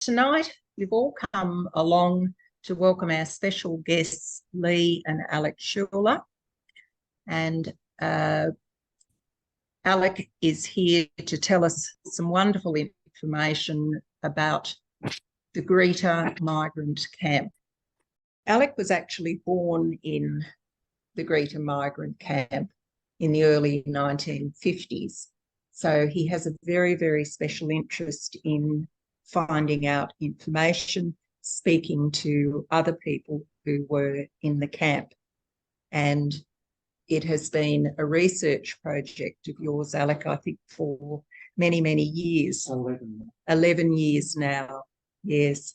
tonight you've all come along to welcome our special guests, Lee and Alec Schulha. And Alec is here to tell us some wonderful information about the Greta Migrant Camp. Alec was actually born in the Greta Migrant Camp in the early 1950s. So he has a very, very special interest in finding out information, speaking to other people who were in the camp. And it has been a research project of yours, Alec, I think for many, many years. 11 years now, yes.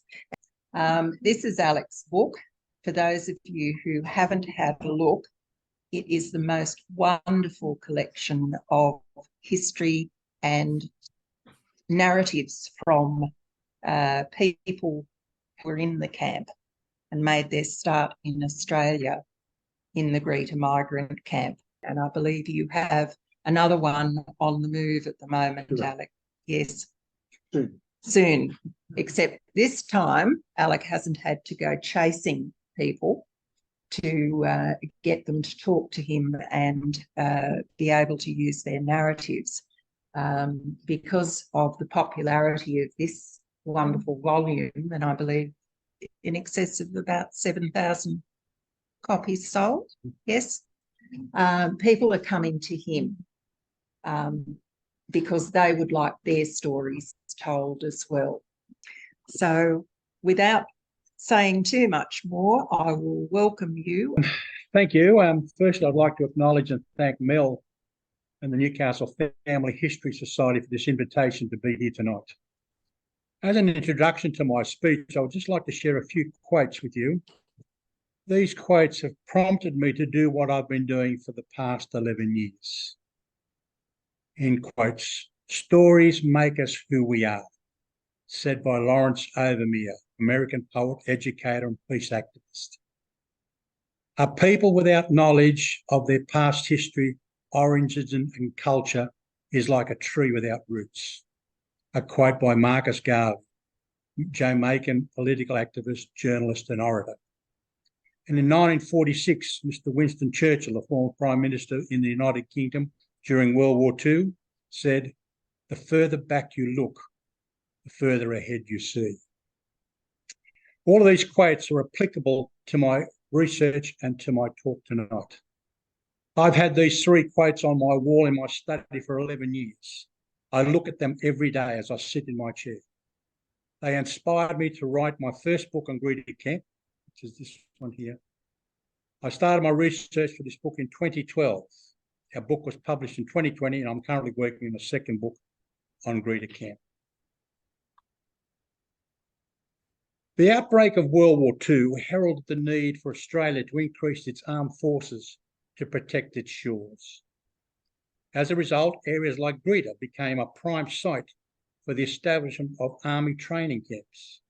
This is Alec's book. For those of you who haven't had a look, it is the most wonderful collection of history and narratives from people who were in the camp and made their start in Australia in the Greta Migrant Camp. And I believe you have another one on the move at the moment, Alec. Yes. Soon. Except this time, Alec hasn't had to go chasing people to get them to talk to him and be able to use their narratives. Because of the popularity of this wonderful volume, and I believe in excess of about 7,000 copies sold, yes, people are coming to him because they would like their stories told as well. So without saying too much more, I will welcome you. Thank you. First, I'd like to acknowledge and thank Mel and the Newcastle Family History Society for this invitation to be here tonight. As an introduction to my speech, I would just like to share a few quotes with you. These quotes have prompted me to do what I've been doing for the past 11 years. In quotes, "Stories make us who we are," said by Lawrence Overmere, American poet, educator, and peace activist. "A people without knowledge of their past history, origins, and culture is like a tree without roots." A quote by Marcus Garvey, Jamaican political activist, journalist, and orator. And in 1946, Mr. Winston Churchill, the former Prime Minister in the United Kingdom during World War II, said, "The further back you look, the further ahead you see." All of these quotes are applicable to my research and to my talk tonight. I've had these three quotes on my wall in my study for 11 years. I look at them every day as I sit in my chair. They inspired me to write my first book on Greta Camp, which is this one here. I started my research for this book in 2012. Our book was published in 2020, and I'm currently working on a second book on Greta Camp. The outbreak of World War II heralded the need for Australia to increase its armed forces to protect its shores. As a result, areas like Greta became a prime site for the establishment of army training camps.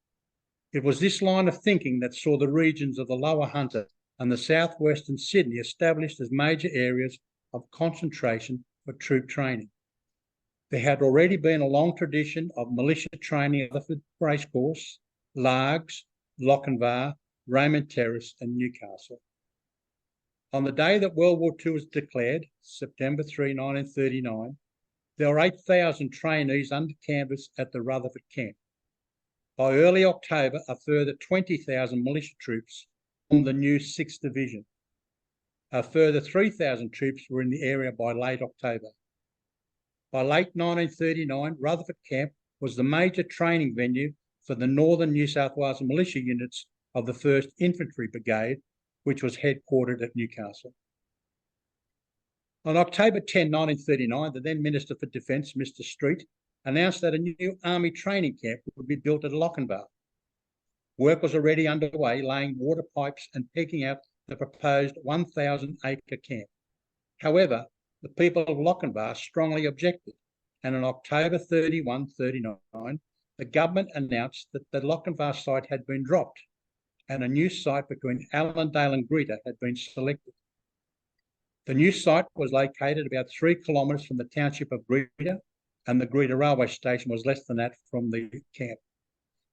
It was this line of thinking that saw the regions of the Lower Hunter and the southwestern Sydney established as major areas of concentration for troop training. There had already been a long tradition of militia training at the Racecourse, Largs, Lochinvar, Raymond Terrace, and Newcastle. On the day that World War II was declared, September 3, 1939, there were 8,000 trainees under canvas at the Rutherford camp. By early October, a further 20,000 militia troops formed the new 6th Division. A further 3,000 troops were in the area by late October. By late 1939, Rutherford camp was the major training venue for the Northern New South Wales militia units of the 1st Infantry Brigade, which was headquartered at Newcastle. On October 10, 1939, the then Minister for Defence, Mr. Street, announced that a new army training camp would be built at Lochinvar. Work was already underway, laying water pipes and pegging out the proposed 1,000-acre camp. However, the people of Lochinvar strongly objected, and on October 31, 1939, the government announced that the Lochinvar site had been dropped and a new site between Allendale and Greta had been selected. The new site was located about 3 kilometres from the township of Greta, and the Greta railway station was less than that from the camp.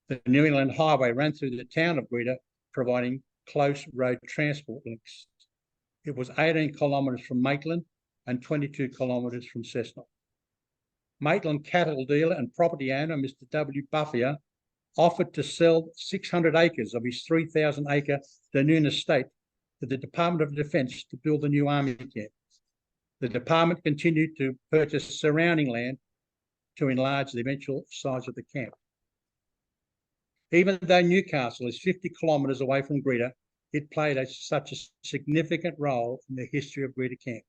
The New England Highway ran through the town of Greta, providing close road transport links. It was 18 kilometres from Maitland and 22 kilometres from Cessnock. Maitland cattle dealer and property owner, Mr. W. Buffier, offered to sell 600 acres of his 3,000-acre Danune estate to the Department of Defence to build a new army camp. The department continued to purchase surrounding land to enlarge the eventual size of the camp. Even though Newcastle is 50 kilometres away from Greta, it played such a significant role in the history of Greta Camp.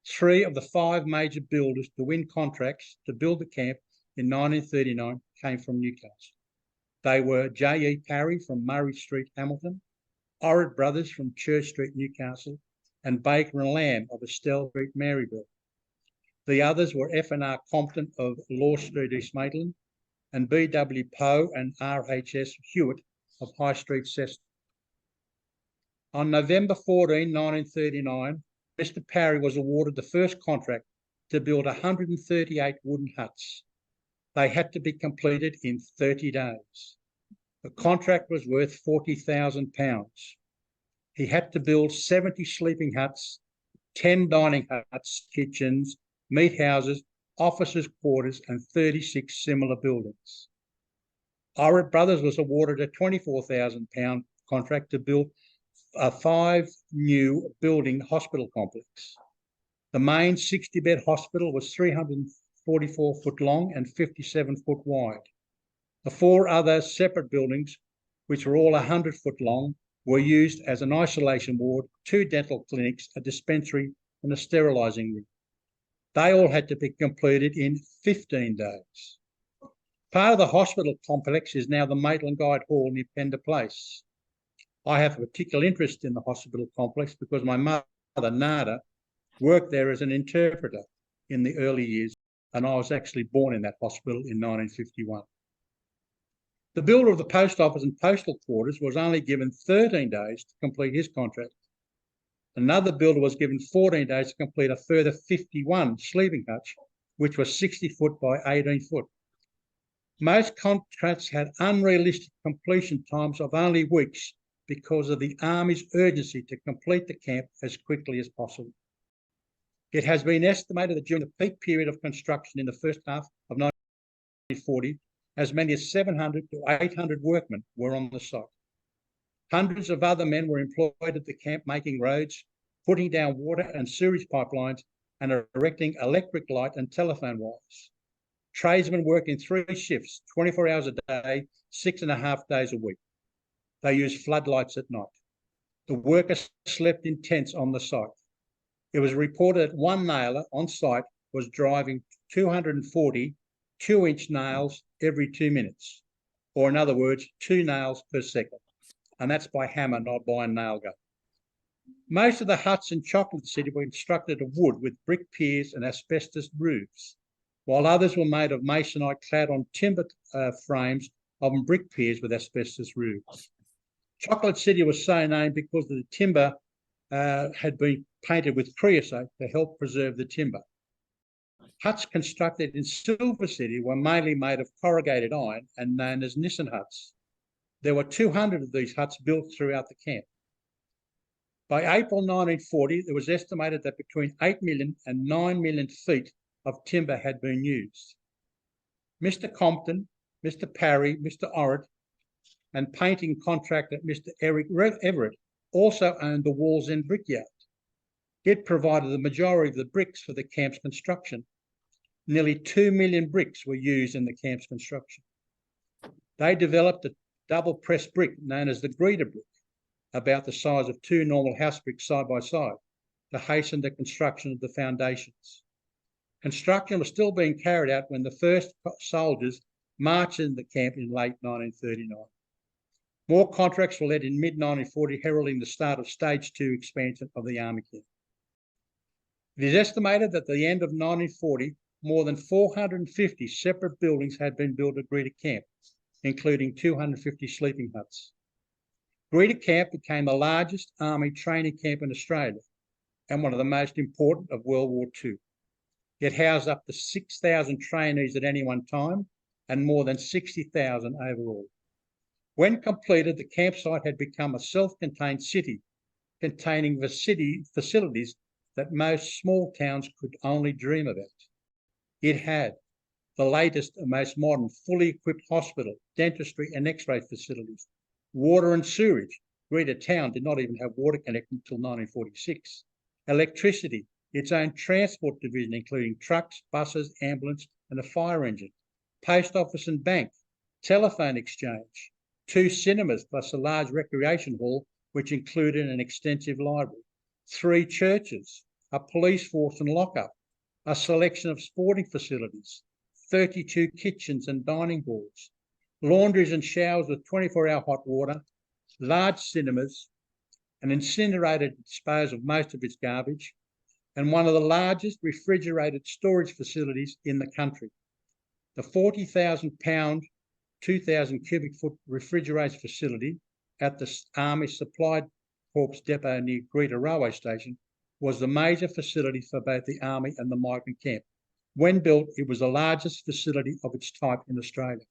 3 of the 5 major builders to win contracts to build the camp in 1939 came from Newcastle. They were J.E. Parry from Murray Street, Hamilton, Orrit Brothers from Church Street, Newcastle, and Baker and Lamb of Estelle Street, Maryville. The others were F&R Compton of Law Street, East Maitland, and B.W. Poe and R.H.S. Hewitt of High Street, Cessnock. On November 14, 1939, Mr. Parry was awarded the first contract to build 138 wooden huts. They had to be completed in 30 days. The contract was worth £40,000. He had to build 70 sleeping huts, 10 dining huts, kitchens, meat houses, officers' quarters, and 36 similar buildings. Orrit Brothers was awarded a £24,000 contract to build a 5-new building hospital complex. The main 60-bed hospital was 344 foot long and 57 foot wide. The 4 other separate buildings, which were all 100 foot long, were used as an isolation ward, 2 dental clinics, a dispensary, and a sterilising room. They all had to be completed in 15 days. Part of the hospital complex is now the Maitland Guide Hall near Pender Place. I have a particular interest in the hospital complex because my mother, Nada, worked there as an interpreter in the early years, and I was actually born in that hospital in 1951. The builder of the post office and postal quarters was only given 13 days to complete his contract. Another builder was given 14 days to complete a further 51 sleeping huts, which was 60 foot by 18 foot. Most contracts had unrealistic completion times of only weeks because of the Army's urgency to complete the camp as quickly as possible. It has been estimated that during the peak period of construction in the first half of 1940, as many as 700 to 800 workmen were on the site. Hundreds of other men were employed at the camp making roads, putting down water and sewage pipelines, and erecting electric light and telephone wires. Tradesmen work in 3 shifts, 24 hours a day, 6.5 days a week. They used floodlights at night. The workers slept in tents on the site. It was reported that one nailer on site was driving 240 2-inch nails every 2 minutes, or in other words, 2 nails per second. And that's by hammer, not by a nail gun. Most of the huts in Chocolate City were constructed of wood with brick piers and asbestos roofs, while others were made of masonite clad on timber frames of brick piers with asbestos roofs. Chocolate City was so named because the timber had been painted with creosote to help preserve the timber. Huts constructed in Silver City were mainly made of corrugated iron and known as Nissen huts. There were 200 of these huts built throughout the camp. By April 1940, it was estimated that between 8 million and 9 million feet of timber had been used. Mr. Compton, Mr. Parry, Mr. Orrit, and painting contractor Mr. Eric Everett also owned the Wall's End Brickyard. It provided the majority of the bricks for the camp's construction. Nearly 2 million bricks were used in the camp's construction. They developed a double-pressed brick known as the Greta brick, about the size of 2 normal house bricks side by side, to hasten the construction of the foundations. Construction was still being carried out when the first soldiers marched into the camp in late 1939. More contracts were let in mid-1940, heralding the start of Stage 2 expansion of the Army camp. It is estimated that at the end of 1940, more than 450 separate buildings had been built at Greta Camp, including 250 sleeping huts. Greta Camp became the largest Army training camp in Australia and one of the most important of World War II. It housed up to 6,000 trainees at any one time and more than 60,000 overall. When completed, the campsite had become a self-contained city containing the city facilities that most small towns could only dream about. It had the latest and most modern fully equipped hospital, dentistry and x-ray facilities, water and sewage. Greta Town did not even have water connection until 1946. Electricity, its own transport division, including trucks, buses, ambulance, and a fire engine. Post office and bank, telephone exchange, 2 cinemas plus a large recreation hall, which included an extensive library, 3 churches, a police force and lockup, a selection of sporting facilities, 32 kitchens and dining halls, laundries and showers with 24-hour hot water, large cinemas, an incinerator to dispose of most of its garbage, and one of the largest refrigerated storage facilities in the country. The 40,000-pound, 2,000 cubic foot refrigerated facility at the Army Supply Corps depot near Greta Railway Station was the major facility for both the Army and the migrant camp. When built, it was the largest facility of its type in Australia.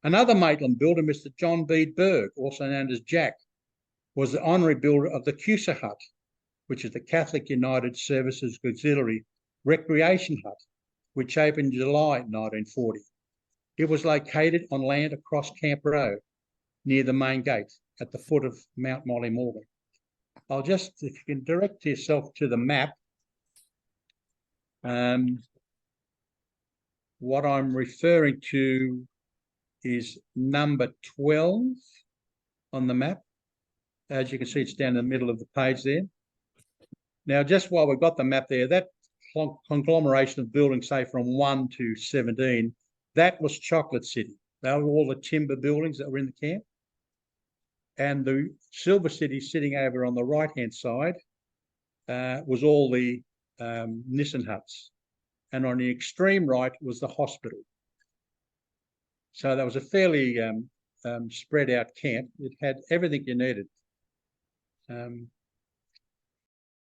Another Maitland builder, Mr. John B. Berg, also known as Jack, was the honorary builder of the Cusa Hut, which is the Catholic United Services Auxiliary Recreation Hut, which opened in July 1940. It was located on land across Camp Road, near the main gate, at the foot of Mount Molly Morgan. I'll just, if you can direct yourself to the map, what I'm referring to is number 12 on the map. As you can see, it's down in the middle of the page there. Now, just while we've got the map there, that conglomeration of buildings, say from 1 to 17, that was Chocolate City. They were all the timber buildings that were in the camp. And the Silver City sitting over on the right-hand side was all the Nissen huts. And on the extreme right was the hospital. So that was a fairly spread out camp. It had everything you needed. The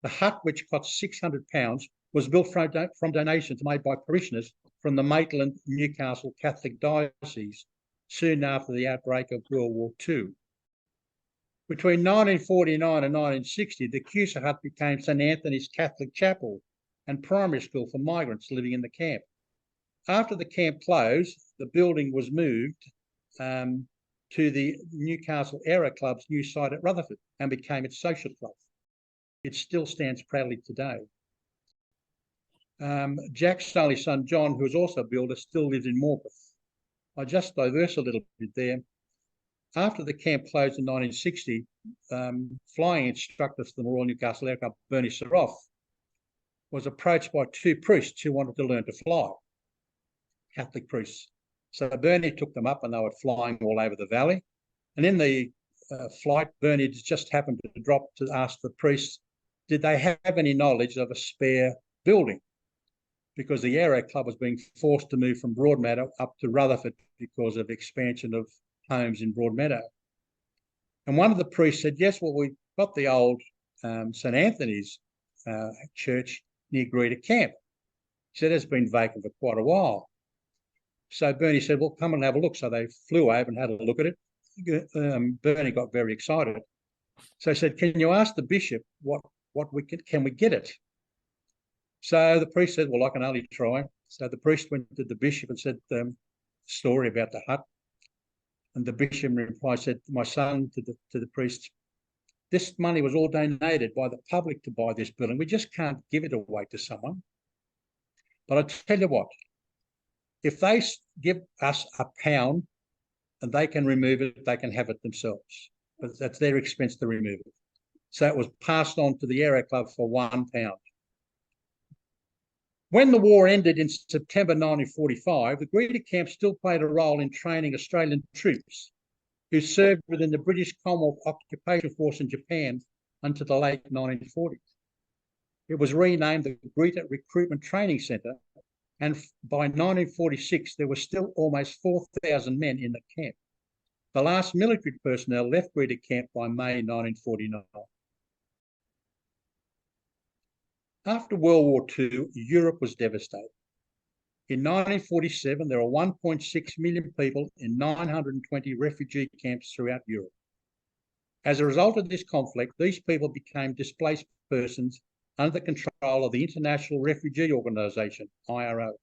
hut, which cost £600, was built from donations made by parishioners from the Maitland Newcastle Catholic Diocese soon after the outbreak of World War II. Between 1949 and 1960, the Cusa Hut became St Anthony's Catholic Chapel and primary school for migrants living in the camp. After the camp closed, the building was moved to the Newcastle Aero Club's new site at Rutherford and became its social club. It still stands proudly today. Jack's only son, John, who was also a builder, still lives in Morpeth. I just diverse a little bit there. After the camp closed in 1960, flying instructor for the Royal Newcastle Air Club, Bernie Saroff, was approached by 2 priests who wanted to learn to fly, Catholic priests. So Bernie took them up and they were flying all over the valley. And in the flight, Bernie just happened to drop to ask the priests, did they have any knowledge of a spare building? Because the Aero Club was being forced to move from Broadmeadow up to Rutherford because of expansion of homes in Broadmeadow. And one of the priests said, yes, well, we've got the old St Anthony's church near Greta Camp. He said, it's been vacant for quite a while. So Bernie said, well, come and have a look. So they flew over and had a look at it. Bernie got very excited. So he said, can you ask the bishop can we get it? So the priest said, well, I can only try. So the priest went to the bishop and said the story about the hut. And the bishop in reply said, my son, to the priest, this money was all donated by the public to buy this building. We just can't give it away to someone. But I tell you what, if they give us £1 and they can remove it, they can have it themselves. But that's their expense to remove it. So it was passed on to the Aero Club for £1. When the war ended in September 1945, the Greta Camp still played a role in training Australian troops who served within the British Commonwealth Occupation Force in Japan until the late 1940s. It was renamed the Greta Recruitment Training Centre, and by 1946, there were still almost 4,000 men in the camp. The last military personnel left Greta Camp by May 1949. After World War II, Europe was devastated. In 1947, there were 1.6 million people in 920 refugee camps throughout Europe. As a result of this conflict, these people became displaced persons under the control of the International Refugee Organisation, IRO.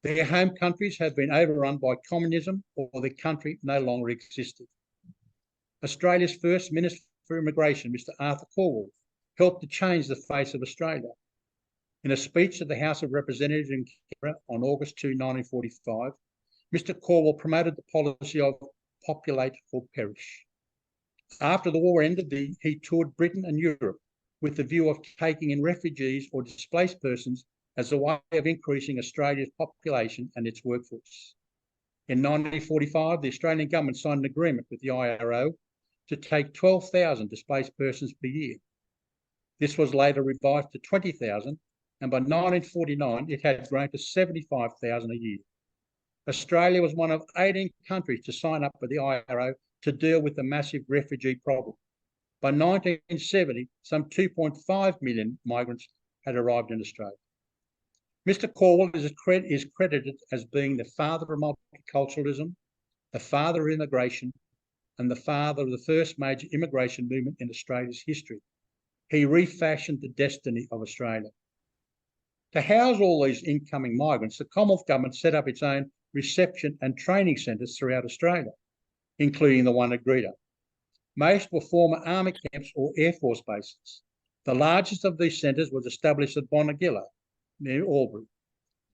Their home countries have been overrun by communism, or the country no longer existed. Australia's first Minister for Immigration, Mr. Arthur Calwell, helped to change the face of Australia. In a speech at the House of Representatives in Canberra on August 2, 1945, Mr. Calwell promoted the policy of populate or perish. After the war ended, he toured Britain and Europe with the view of taking in refugees or displaced persons as a way of increasing Australia's population and its workforce. In 1945, the Australian government signed an agreement with the IRO to take 12,000 displaced persons per year. This was later revised to 20,000, and by 1949, it had grown to 75,000 a year. Australia was one of 18 countries to sign up with the IRO to deal with the massive refugee problem. By 1970, some 2.5 million migrants had arrived in Australia. Mr. Calwell is credited as being the father of multiculturalism, the father of immigration, and the father of the first major immigration movement in Australia's history. He refashioned the destiny of Australia. To house all these incoming migrants, the Commonwealth Government set up its own reception and training centres throughout Australia, including the one at Greta. Most were former army camps or Air Force bases. The largest of these centres was established at Bonegilla, near Albury.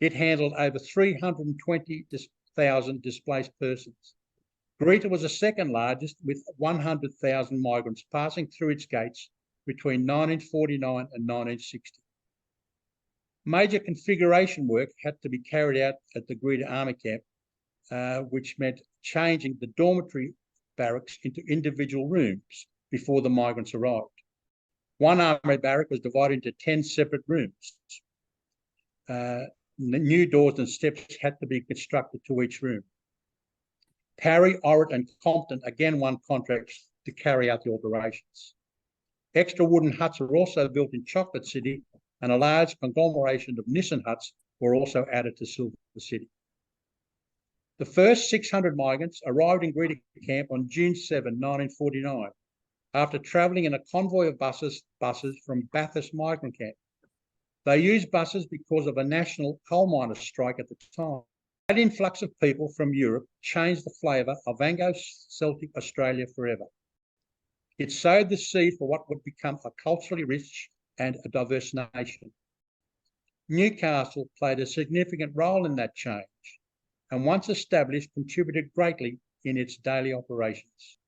It handled over 320,000 displaced persons. Greta was the second largest, with 100,000 migrants passing through its gates between 1949 and 1960. Major configuration work had to be carried out at the Greta Army Camp, which meant changing the dormitory barracks into individual rooms before the migrants arrived. One army barrack was divided into 10 separate rooms. New doors and steps had to be constructed to each room. Parry, Orrit and Compton again won contracts to carry out the alterations. Extra wooden huts were also built in Chocolate City, and a large conglomeration of Nissan huts were also added to Silver City. The first 600 migrants arrived in Greta Camp on June 7, 1949, after travelling in a convoy of buses from Bathurst Migrant Camp. They used buses because of a national coal miners' strike at the time. That influx of people from Europe changed the flavour of Anglo-Celtic Australia forever. It sowed the seed for what would become a culturally rich and a diverse nation. Newcastle played a significant role in that change, and once established, contributed greatly in its daily operations.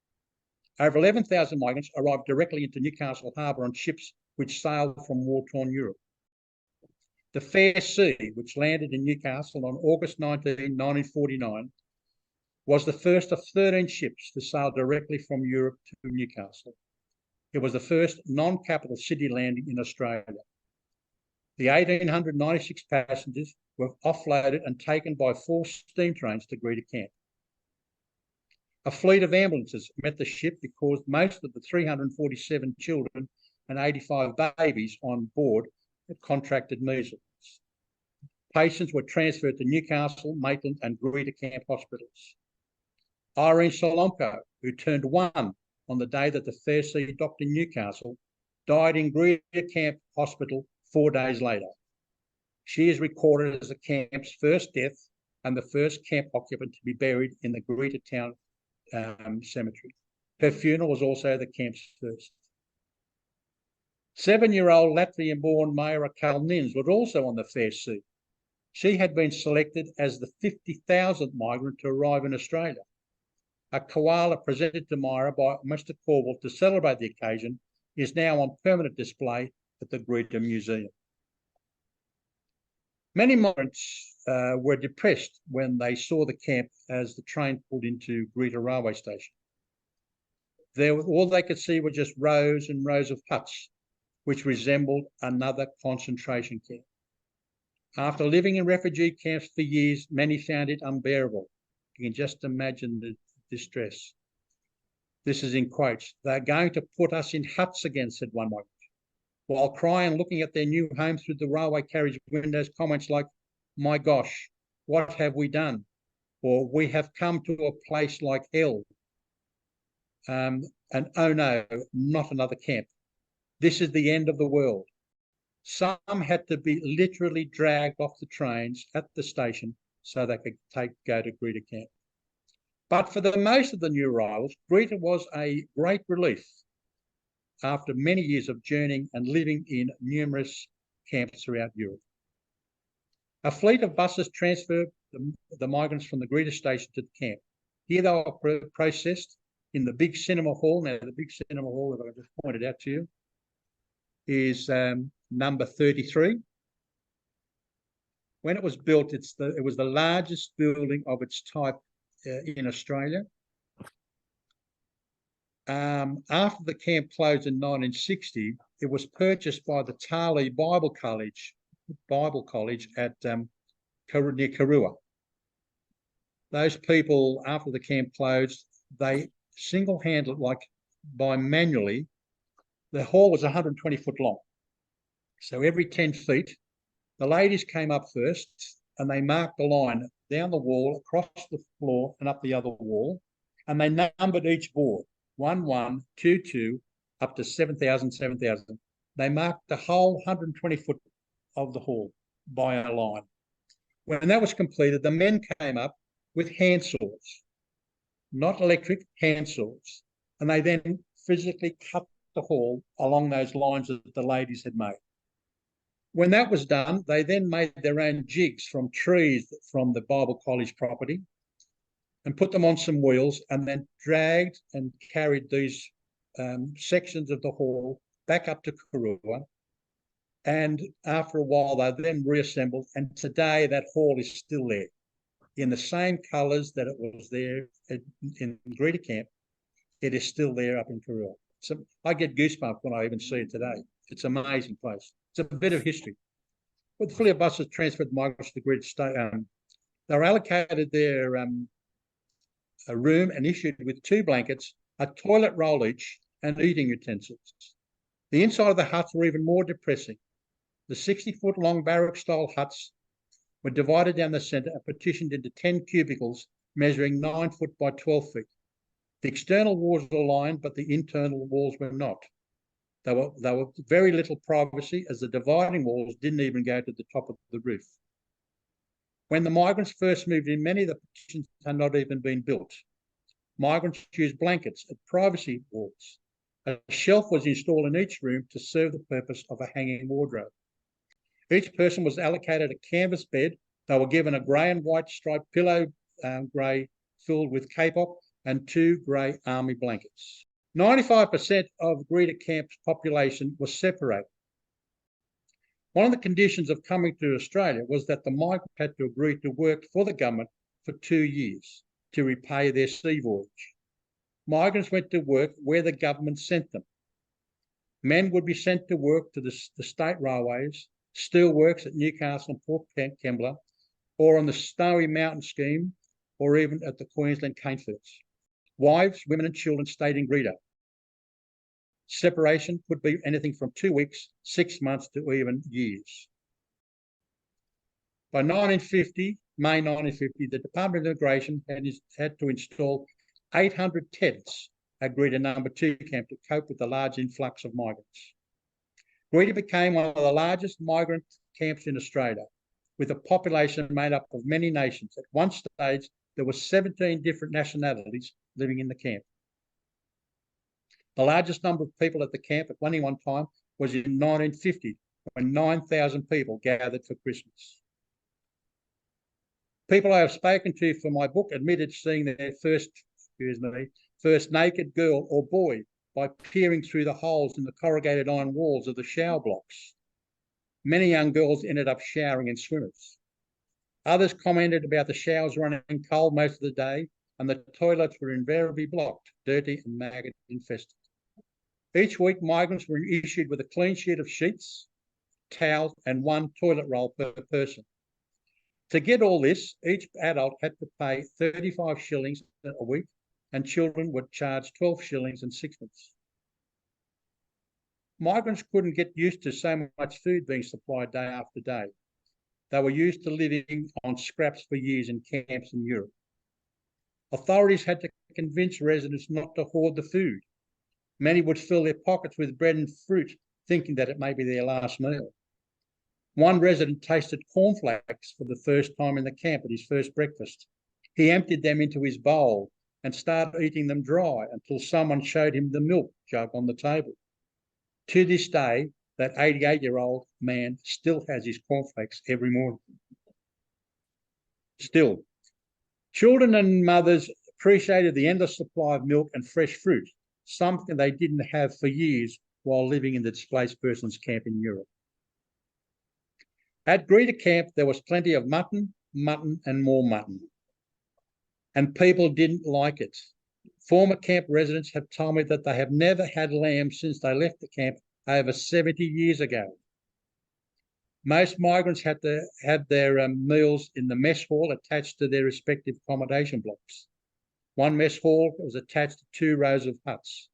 Over 11,000 migrants arrived directly into Newcastle Harbour on ships which sailed from war-torn Europe. The Fair Sea, which landed in Newcastle on August 19, 1949, was the first of 13 ships to sail directly from Europe to Newcastle. It was the first non-capital city landing in Australia. The 1,896 passengers were offloaded and taken by 4 steam trains to Greta Camp. A fleet of ambulances met the ship because most of the 347 children and 85 babies on board had contracted measles. Patients were transferred to Newcastle, Maitland and Greta Camp hospitals. Irene Solomko, who turned 1 on the day that the Fair Sea docked in Newcastle, died in Greta Camp Hospital 4 days later. She is recorded as the camp's first death and the first camp occupant to be buried in the Greta Town cemetery. Her funeral was also the camp's first. 7-year-old Latvian-born Mayra Kalnins was also on the Fair Sea. She had been selected as the 50,000th migrant to arrive in Australia. A koala presented to Mayra by Mr. Calwell to celebrate the occasion is now on permanent display at the Greta Museum. Many migrants were depressed when they saw the camp as the train pulled into Greta railway station. All they could see were just rows and rows of huts, which resembled another concentration camp. After living in refugee camps for years, many found it unbearable. You can just imagine the distress. This is in quotes. "They're going to put us in huts again," said one migrant. While crying and looking at their new home through the railway carriage windows, comments like, my gosh, what have we done? Or we have come to a place like hell. And oh no, not another camp. This is the end of the world. Some had to be literally dragged off the trains at the station so they could go to Greta Camp. But for the most of the new arrivals, Greta was a great relief after many years of journeying and living in numerous camps throughout Europe. A fleet of buses transferred the migrants from the Greta station to the camp. Here they were processed in the big cinema hall. Now, the big cinema hall that I just pointed out to you is number 33. When it was built, it was the largest building of its type in Australia. After the camp closed in 1960, it was purchased by the Tali Bible College at near Karua. Those people, after the camp closed, they single-handed, manually, the hall was 120 foot long. So every 10 feet, the ladies came up first and they marked a line down the wall, across the floor and up the other wall, and they numbered each board, 1, 1, 2, 2, up to 7,000, 7,000. They marked the whole 120 foot of the hall by a line. When that was completed, the men came up with hand saws, not electric, hand saws, and they then physically cut the hall along those lines that the ladies had made. When that was done, they then made their own jigs from trees from the Bible College property and put them on some wheels and then dragged and carried these sections of the hall back up to Karua. And after a while, they then reassembled. And today that hall is still there in the same colours that it was there in Greta Camp. It is still there up in Karua. So I get goosebumps when I even see it today. It's an amazing place. It's a bit of history. With the fleet of buses transferred migrants to the Greta station, they were allocated their a room and issued with 2 blankets, a toilet roll each, and eating utensils. The inside of the huts were even more depressing. The 60-foot-long barrack-style huts were divided down the centre and partitioned into 10 cubicles measuring 9 foot by 12 feet. The external walls were lined, but the internal walls were not. They were very little privacy, as the dividing walls didn't even go to the top of the roof. When the migrants first moved in, many of the partitions had not even been built. Migrants used blankets at privacy walls. A shelf was installed in each room to serve the purpose of a hanging wardrobe. Each person was allocated a canvas bed. They were given a grey and white striped pillow, grey filled with kapok, and 2 grey army blankets. 95% of Greta Camp's population was separated. One of the conditions of coming to Australia was that the migrants had to agree to work for the government for 2 years to repay their sea voyage. Migrants went to work where the government sent them. Men would be sent to work to the state railways, steelworks at Newcastle and Port Kembla, or on the Snowy Mountain scheme, or even at the Queensland cane fields. Wives, women and children stayed in Greta. Separation could be anything from 2 weeks, 6 months to even years. By May 1950, the Department of Immigration had to install 800 tents at Greta number 2 camp to cope with the large influx of migrants. Greta became one of the largest migrant camps in Australia, with a population made up of many nations. At one stage, there were 17 different nationalities living in the camp. The largest number of people at the camp at any one time was in 1950, when 9,000 people gathered for Christmas. People I have spoken to for my book admitted seeing their first naked girl or boy by peering through the holes in the corrugated iron walls of the shower blocks. Many young girls ended up showering in swimmers. Others commented about the showers running cold most of the day, and the toilets were invariably blocked, dirty and maggot infested. Each week, migrants were issued with a clean sheet of sheets, towels, and 1 toilet roll per person. To get all this, each adult had to pay 35 shillings a week, and children were charged 12 shillings and 6pence. Migrants couldn't get used to so much food being supplied day after day. They were used to living on scraps for years in camps in Europe. Authorities had to convince residents not to hoard the food. Many would fill their pockets with bread and fruit, thinking that it may be their last meal. One resident tasted cornflakes for the first time in the camp at his first breakfast. He emptied them into his bowl and started eating them dry until someone showed him the milk jug on the table. To this day, that 88-year-old man still has his cornflakes every morning. Still, children and mothers appreciated the endless supply of milk and fresh fruit, something they didn't have for years while living in the displaced persons camp in Europe. At Greta Camp, there was plenty of mutton, and more mutton. And people didn't like it. Former camp residents have told me that they have never had lamb since they left the camp over 70 years ago. Most migrants had to have their meals in the mess hall attached to their respective accommodation blocks. One mess hall was attached to 2 rows of huts.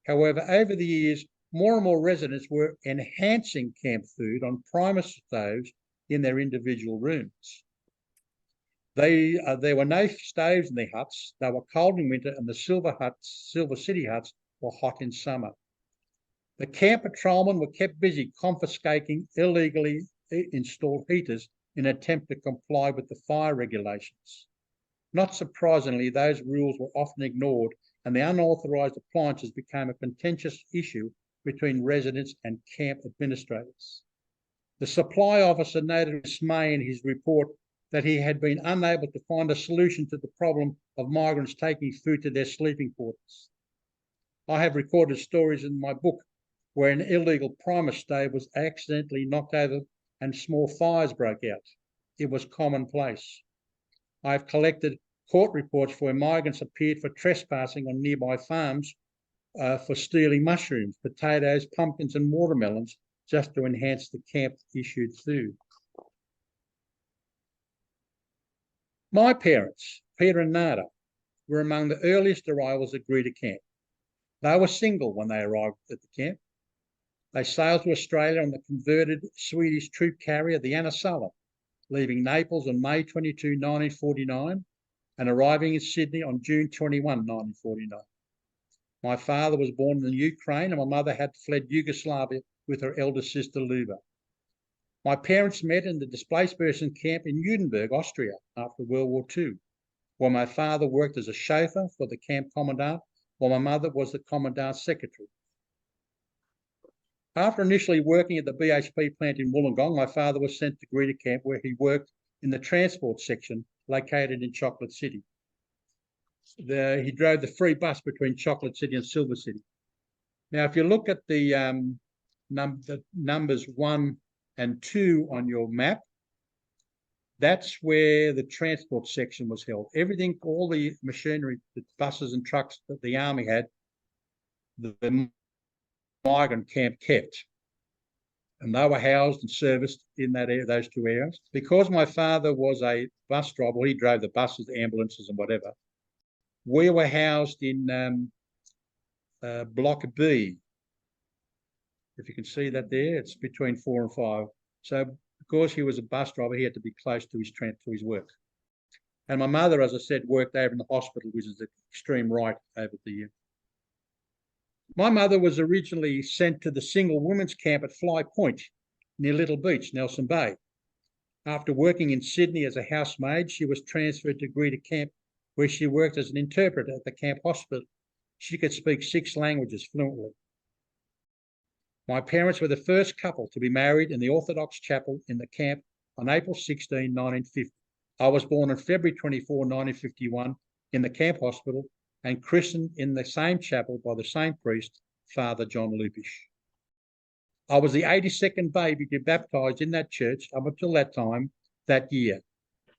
However, over the years, more and more residents were enhancing camp food on primer stoves in their individual rooms. There were no stoves in the huts. They were cold in winter, and the Silver City huts were hot in summer. The camp patrolmen were kept busy confiscating illegally installed heaters in an attempt to comply with the fire regulations. Not surprisingly, those rules were often ignored, and the unauthorised appliances became a contentious issue between residents and camp administrators. The supply officer noted dismay in his report that he had been unable to find a solution to the problem of migrants taking food to their sleeping quarters. I have recorded stories in my book where an illegal primer stove was accidentally knocked over and small fires broke out. It was commonplace. I have collected court reports where migrants appeared for trespassing on nearby farms for stealing mushrooms, potatoes, pumpkins, and watermelons just to enhance the camp-issued food. My parents, Peter and Nada, were among the earliest arrivals at Greta Camp. They were single when they arrived at the camp. They sailed to Australia on the converted Swedish troop carrier, the Anna Sulla, leaving Naples on May 22, 1949, and arriving in Sydney on June 21, 1949. My father was born in Ukraine, and my mother had fled Yugoslavia with her elder sister, Luba. My parents met in the displaced person camp in Udenberg, Austria, after World War II, where my father worked as a chauffeur for the camp commandant, while my mother was the commandant's secretary. After initially working at the BHP plant in Wollongong, my father was sent to Greta Camp, where he worked in the transport section located in Chocolate City. He drove the free bus between Chocolate City and Silver City. Now, if you look at the numbers 1 and 2 on your map, that's where the transport section was held. Everything, all the machinery, the buses and trucks that the army had, the migrant camp kept. And they were housed and serviced in that area, those 2 areas. Because my father was a bus driver, he drove the buses, the ambulances and whatever, we were housed in Block B. If you can see that there, it's between 4 and 5. So because he was a bus driver, he had to be close to his work. And my mother, as I said, worked over in the hospital, which is the extreme right over the My mother was originally sent to the single women's camp at Fly Point near Little Beach, Nelson Bay. After working in Sydney as a housemaid, she was transferred to Greta Camp, where she worked as an interpreter at the camp hospital. She could speak 6 languages fluently. My parents were the first couple to be married in the Orthodox chapel in the camp on April 16, 1950. I was born on February 24, 1951 in the camp hospital and christened in the same chapel by the same priest, Father John Lupish. I was the 82nd baby to be baptised in that church up until that time that year.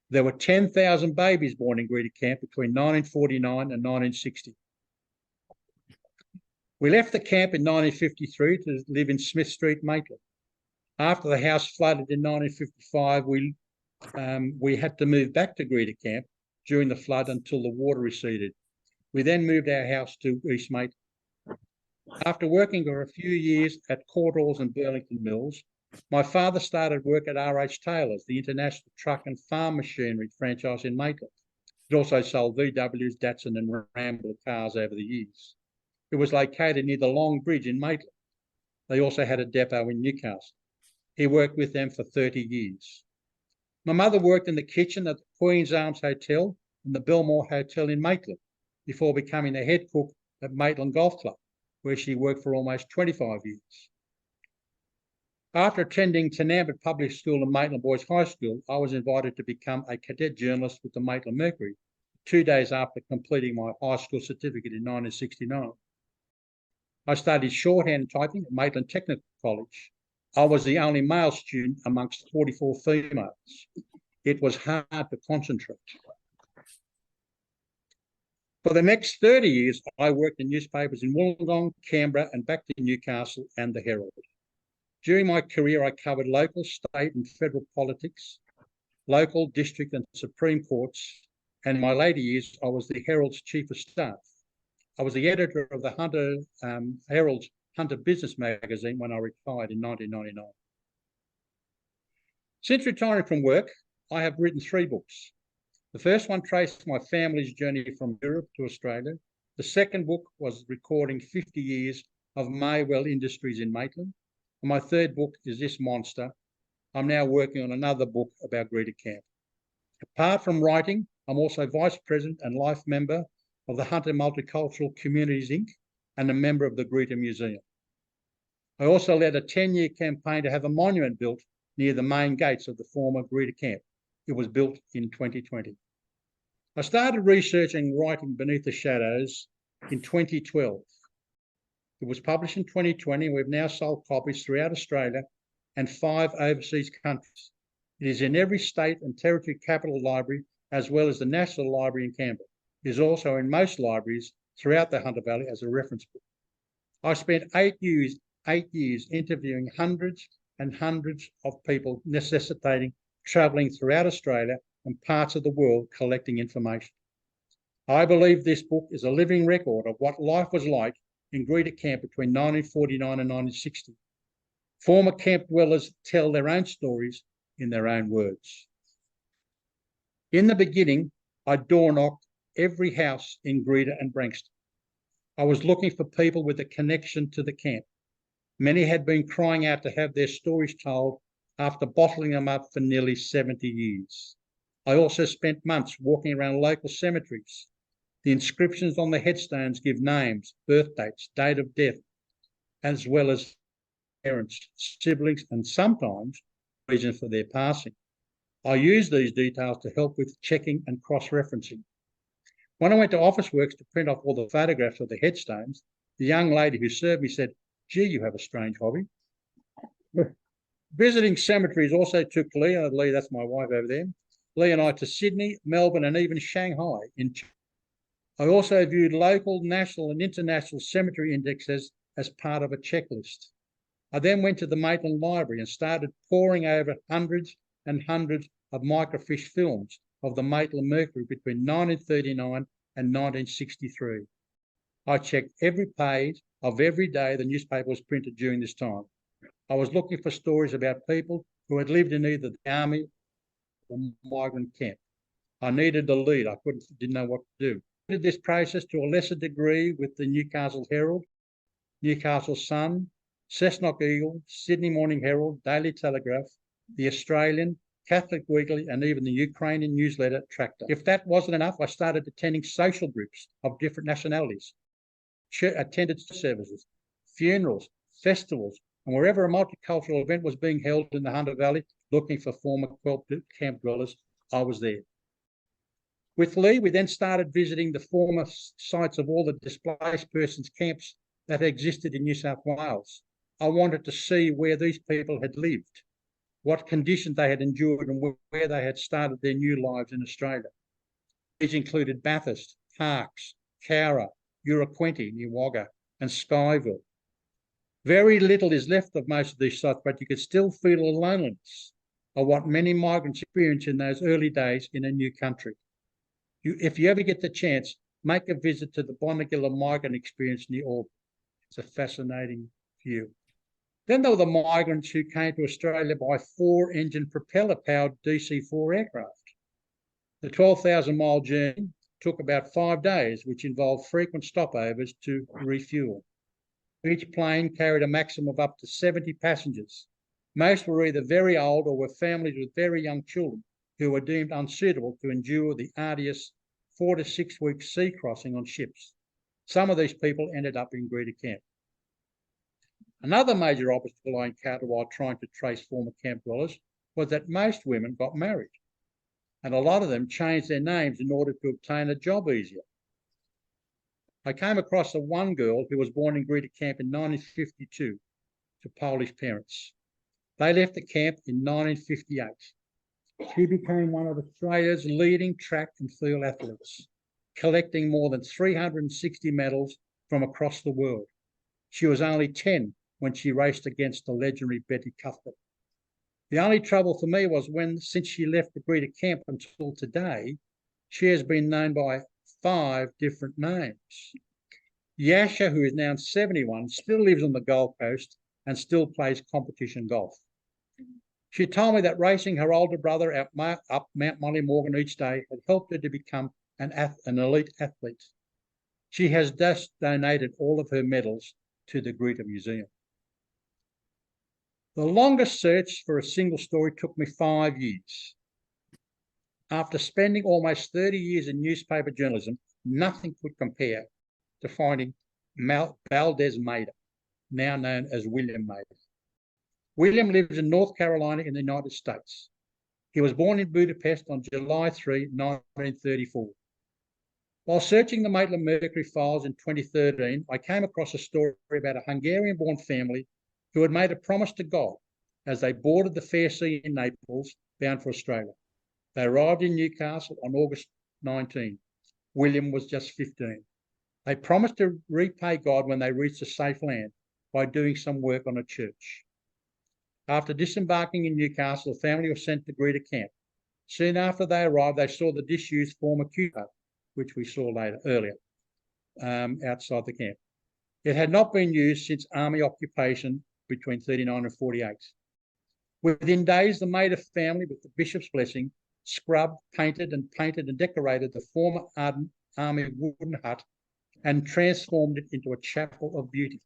There were 10,000 babies born in Greta Camp between 1949 and 1960. We left the camp in 1953 to live in Smith Street, Maitland. After the house flooded in 1955, we had to move back to Greta Camp during the flood until the water receded. We then moved our house to East Maitland. After working for a few years at Courtaulds and Burlington Mills, My father started work at R.H. Taylor's, the international truck and farm machinery franchise in Maitland. It also sold VWs, Datsun and Rambler cars over the years. It was located near the Long Bridge in Maitland. They also had a depot in Newcastle. He worked with them for 30 years. My mother worked in the kitchen at the Queen's Arms Hotel and the Belmore Hotel in Maitland before becoming the head cook at Maitland Golf Club, where she worked for almost 25 years. After attending Tanambut Public School and Maitland Boys High School, I was invited to become a cadet journalist with the Maitland Mercury 2 days after completing my high school certificate in 1969. I studied shorthand and typing at Maitland Technical College. I was the only male student amongst 44 females. It was hard to concentrate. For the next 30 years, I worked in newspapers in Wollongong, Canberra, and back to Newcastle and the Herald. During my career, I covered local, state, and federal politics, local, district, and Supreme Courts, and in my later years, I was the Herald's Chief of Staff. I was the editor of the Herald's Hunter Business magazine when I retired in 1999. Since retiring from work, I have written 3 books. The first one traced my family's journey from Europe to Australia. The second book was recording 50 years of Maywell Industries in Maitland. And my third book is this monster. I'm now working on another book about Greta Camp. Apart from writing, I'm also Vice President and Life Member of the Hunter Multicultural Communities Inc. and a member of the Greta Museum. I also led a 10-year campaign to have a monument built near the main gates of the former Greta Camp. It was built in 2020. I started researching and writing Beneath the Shadows in 2012. It was published in 2020, and we've now sold copies throughout Australia and 5 overseas countries. It is in every state and territory capital library, as well as the National Library in Canberra. It is also in most libraries throughout the Hunter Valley as a reference book. I spent 8 years interviewing hundreds and hundreds of people, necessitating travelling throughout Australia and parts of the world collecting information. I believe this book is a living record of what life was like in Greta Camp between 1949 and 1960. Former camp dwellers tell their own stories in their own words. In the beginning, I door-knocked every house in Greta and Branxton. I was looking for people with a connection to the camp. Many had been crying out to have their stories told after bottling them up for nearly 70 years. I also spent months walking around local cemeteries. The inscriptions on the headstones give names, birth dates, date of death, as well as parents, siblings, and sometimes reasons for their passing. I use these details to help with checking and cross-referencing. When I went to Officeworks to print off all the photographs of the headstones, the young lady who served me said, "Gee, you have a strange hobby." Visiting cemeteries also took Lee, that's my wife over there, Lee and I to Sydney, Melbourne, and even Shanghai. I also viewed local, national, and international cemetery indexes as part of a checklist. I then went to the Maitland Library and started poring over hundreds and hundreds of microfiche films of the Maitland Mercury between 1939 and 1963. I checked every page of every day the newspaper was printed during this time. I was looking for stories about people who had lived in either the army or migrant camp. I needed a lead. I didn't know what to do. I did this process to a lesser degree with the Newcastle Herald, Newcastle Sun, Cessnock Eagle, Sydney Morning Herald, Daily Telegraph, the Australian, Catholic Weekly, and even the Ukrainian newsletter Tractor. If that wasn't enough, I started attending social groups of different nationalities, attended services, funerals, festivals, and wherever a multicultural event was being held in the Hunter Valley, looking for former camp dwellers, I was there. With Lee, we then started visiting the former sites of all the displaced persons camps that existed in New South Wales. I wanted to see where these people had lived, what conditions they had endured, and where they had started their new lives in Australia. These included Bathurst, Parkes, Cowra, Uranquenty, near Wagga, and Skyville. Very little is left of most of these sites, but you could still feel the loneliness of what many migrants experience in those early days in a new country. If you ever get the chance, make a visit to the Bonegilla migrant experience near Auburn. It's a fascinating view. Then there were the migrants who came to Australia by 4-engine propeller-powered DC-4 aircraft. The 12,000-mile journey took about 5 days, which involved frequent stopovers to refuel. Each plane carried a maximum of up to 70 passengers. Most were either very old or were families with very young children who were deemed unsuitable to endure the arduous 4 to 6 week sea crossing on ships. Some of these people ended up in Greta Camp. Another major obstacle I encountered while trying to trace former camp dwellers was that most women got married, and a lot of them changed their names in order to obtain a job easier. I came across the one girl who was born in Greta Camp in 1952 to Polish parents. They left the camp in 1958. She became one of Australia's leading track and field athletes, collecting more than 360 medals from across the world. She was only 10 when she raced against the legendary Betty Cuthbert. The only trouble for me was since she left the Greta Camp until today, she has been known by 5 different names. Yasha, who is now 71, still lives on the Gold Coast and still plays competition golf. She told me that racing her older brother up Mount Molly-Morgan each day had helped her to become an elite athlete. She has thus donated all of her medals to the Greta Museum. The longest search for a single story took me 5 years. After spending almost 30 years in newspaper journalism, nothing could compare to finding Valdez Mader, now known as William Mader. William lives in North Carolina in the United States. He was born in Budapest on July 3, 1934. While searching the Maitland-Mercury files in 2013, I came across a story about a Hungarian-born family who had made a promise to God as they boarded the Fair Sea in Naples, bound for Australia. They arrived in Newcastle on August 19. William was just 15. They promised to repay God when they reached a safe land by doing some work on a church. After disembarking in Newcastle, the family was sent to Greta Camp. Soon after they arrived, they saw the disused former Q hut, which we saw earlier, outside the camp. It had not been used since Army occupation between 39 and 48. Within days, the Mader family, with the bishop's blessing, scrubbed, painted and decorated the former Army wooden hut and transformed it into a chapel of beauty.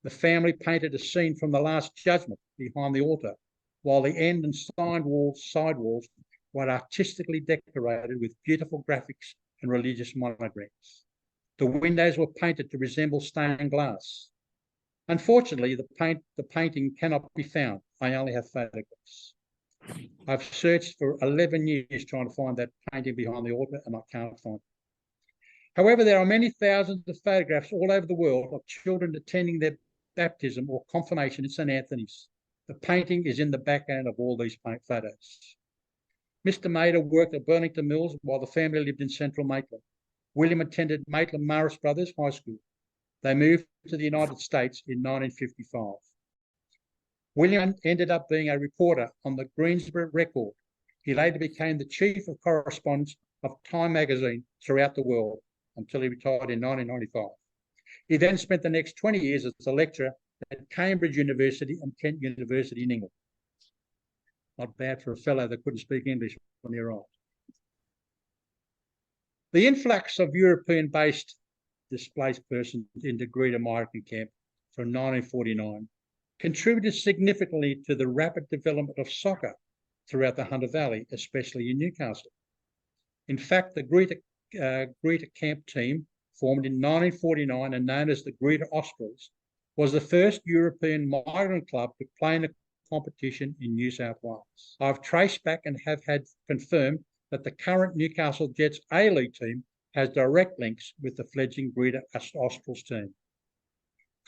The family painted a scene from the Last Judgment behind the altar, while the end and side walls were artistically decorated with beautiful graphics and religious monograms. The windows were painted to resemble stained glass. Unfortunately, the painting cannot be found. I only have photographs. I've searched for 11 years trying to find that painting behind the altar, and I can't find it. However, there are many thousands of photographs all over the world of children attending their baptism or confirmation at St. Anthony's. The painting is in the background of all these photos. Mr. Mader worked at Burlington Mills while the family lived in central Maitland. William attended Maitland Morris Brothers High School. They moved to the United States in 1955. William ended up being a reporter on the Greensboro Record. He later became the chief of correspondence of Time magazine throughout the world until he retired in 1995. He then spent the next 20 years as a lecturer at Cambridge University and Kent University in England. Not bad for a fellow that couldn't speak English when he arrived. The influx of European-based displaced persons into Greta Migrant Camp from 1949 contributed significantly to the rapid development of soccer throughout the Hunter Valley, especially in Newcastle. In fact, the Greta Camp team, formed in 1949 and known as the Greta Ospreys, was the first European migrant club to play in a competition in New South Wales. I've traced back and have had confirmed that the current Newcastle Jets A-League team has direct links with the fledgling Greta Ospreys team.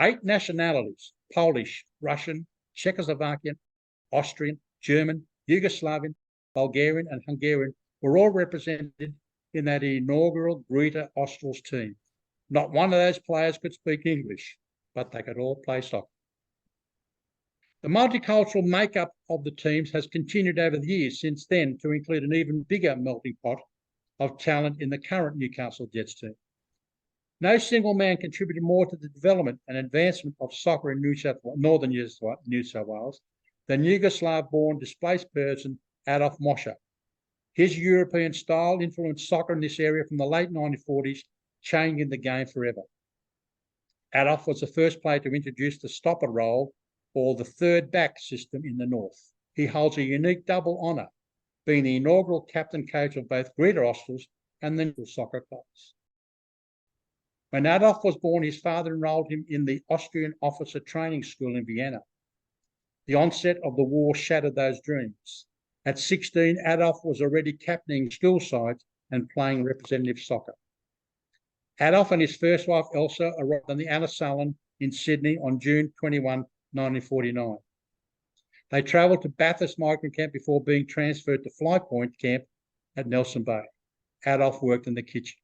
8 nationalities, Polish, Russian, Czechoslovakian, Austrian, German, Yugoslavian, Bulgarian and Hungarian, were all represented in that inaugural Greta Ospreys team. Not one of those players could speak English, but they could all play soccer. The multicultural makeup of the teams has continued over the years since then to include an even bigger melting pot of talent in the current Newcastle Jets team. No single man contributed more to the development and advancement of soccer in northern New South Wales than Yugoslav-born displaced person Adolf Mosher. His European style influenced soccer in this area from the late 1940s, changing the game forever. Adolf was the first player to introduce the stopper role, or the third back system in the north. He holds a unique double honour, being the inaugural captain coach of both Greta Ostals and the soccer clubs. When Adolf was born, his father enrolled him in the Austrian Officer Training School in Vienna. The onset of the war shattered those dreams. At 16, Adolf was already captaining school sides and playing representative soccer. Adolf and his first wife, Elsa, arrived on the Anna Sullen in Sydney on June 21, 1949. They travelled to Bathurst Migrant Camp before being transferred to Fly Point Camp at Nelson Bay. Adolf worked in the kitchen.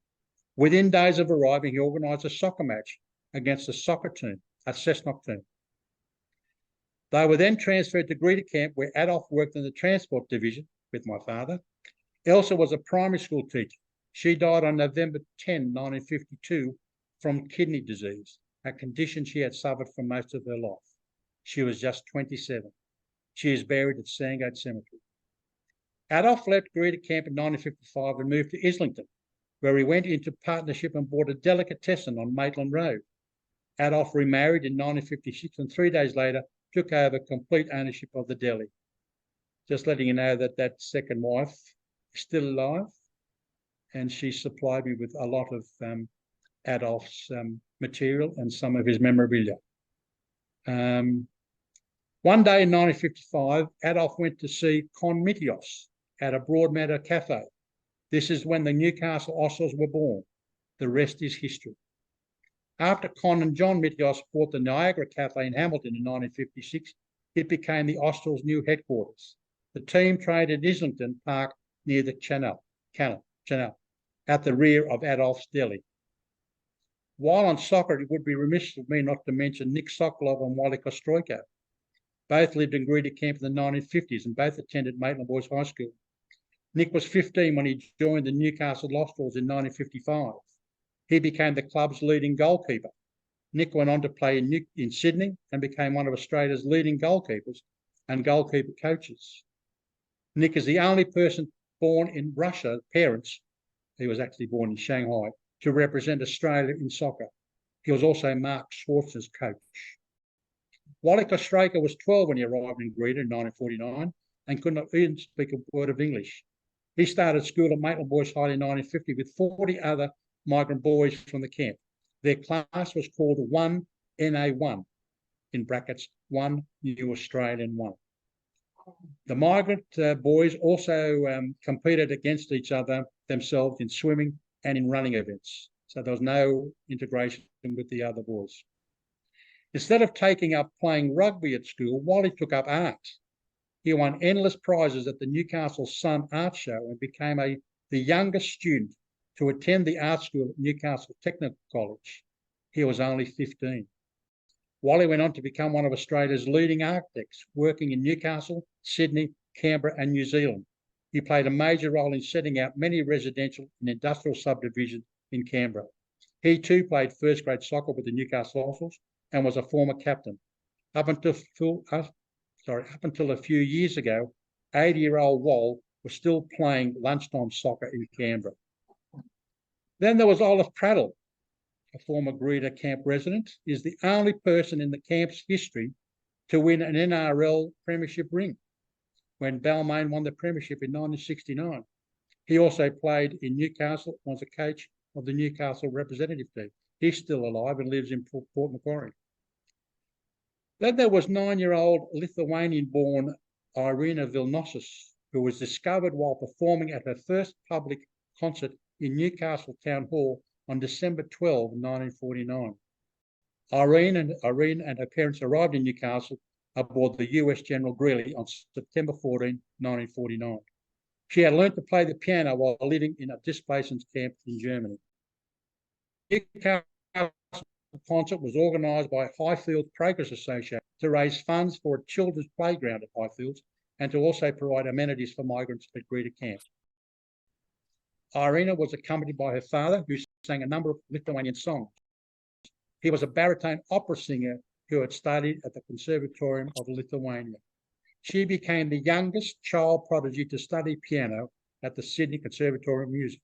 Within days of arriving, he organised a soccer match against a soccer team, a Cessnock team. They were then transferred to Greta Camp, where Adolf worked in the transport division with my father. Elsa was a primary school teacher. She died on November 10, 1952 from kidney disease, a condition she had suffered for most of her life. She was just 27. She is buried at Sandgate Cemetery. Adolf left Greta Camp in 1955 and moved to Islington, where he went into partnership and bought a delicatessen on Maitland Road. Adolf remarried in 1956 and 3 days later took over complete ownership of the deli. Just letting you know that that second wife is still alive, and she supplied me with a lot of Adolf's material and some of his memorabilia. One day in 1955, Adolf went to see Con Mitios at a Broadmeadow cafe. This is when the Newcastle Ostals were born. The rest is history. After Con and John Mitios bought the Niagara Cafe in Hamilton in 1956, it became the Ostals' new headquarters. The team trained at Islington Park near the Channel, at the rear of Adolf's Deli. While on soccer, it would be remiss of me not to mention Nick Sokolov and Wally Kostroyko. Both lived in Greta Camp in the 1950s and both attended Maitland Boys High School. Nick was 15 when he joined the Newcastle Ostals in 1955. He became the club's leading goalkeeper. Nick went on to play in Sydney and became one of Australia's leading goalkeepers and goalkeeper coaches. Nick is the only person born in Russia, parents, he was actually born in Shanghai, to represent Australia in soccer. He was also Mark Schwartz's coach. Wally Kostroyko was 12 when he arrived in Greta in 1949 and could not even speak a word of English. He started school at Maitland Boys High in 1950 with 40 other migrant boys from the camp. Their class was called 1NA1, in brackets, 1 New Australian 1. The migrant boys also competed against each other themselves in swimming and in running events. So there was no integration with the other boys. Instead of taking up playing rugby at school, Wally took up art. He won endless prizes at the Newcastle Sun Art Show and became the youngest student to attend the art school at Newcastle Technical College. He was only 15. Wally went on to become one of Australia's leading architects, working in Newcastle, Sydney, Canberra and New Zealand. He played a major role in setting out many residential and industrial subdivisions in Canberra. He too played first grade soccer with the Newcastle Ostals and was a former captain. Up until a few years ago, 80-year-old Wall was still playing lunchtime soccer in Canberra. Then there was Olive Prattle, a former Greta Camp resident, is the only person in the camp's history to win an NRL premiership ring when Balmain won the premiership in 1969. He also played in Newcastle, was a coach of the Newcastle representative team. He's still alive and lives in Port Macquarie. Then there was 9-year-old Lithuanian-born Irina Vilnosis, who was discovered while performing at her first public concert in Newcastle Town Hall on December 12, 1949. Irene and her parents arrived in Newcastle aboard the US General Greeley on September 14, 1949. She had learnt to play the piano while living in a displacement camp in Germany. The Newcastle concert was organised by Highfield Progress Association to raise funds for a children's playground at Highfields and to also provide amenities for migrants at Greta Camp. Irina was accompanied by her father, who sang a number of Lithuanian songs. He was a baritone opera singer who had studied at the Conservatorium of Lithuania. She became the youngest child prodigy to study piano at the Sydney Conservatorium of Music.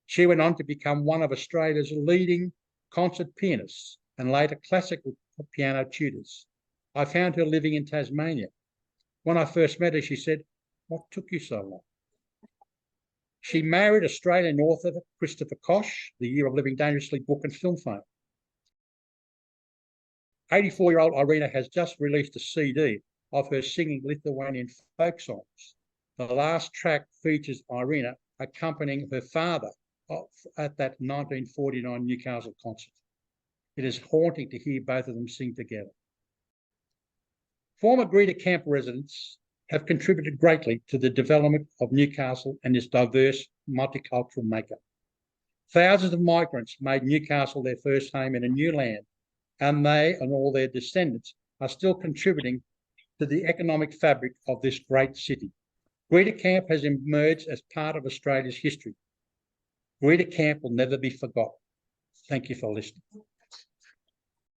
She went on to become one of Australia's leading concert pianists and later classical piano tutors. I found her living in Tasmania. When I first met her, she said, "What took you so long?" She married Australian author Christopher Koch, the Year of Living Dangerously book and film fame. 84-year-old Irina has just released a CD of her singing Lithuanian folk songs. The last track features Irina accompanying her father at that 1949 Newcastle concert. It is haunting to hear both of them sing together. Former Greta Camp residents have contributed greatly to the development of Newcastle and its diverse multicultural makeup. Thousands of migrants made Newcastle their first home in a new land, and they and all their descendants are still contributing to the economic fabric of this great city. Greta Camp has emerged as part of Australia's history. Greta Camp will never be forgotten. Thank you for listening.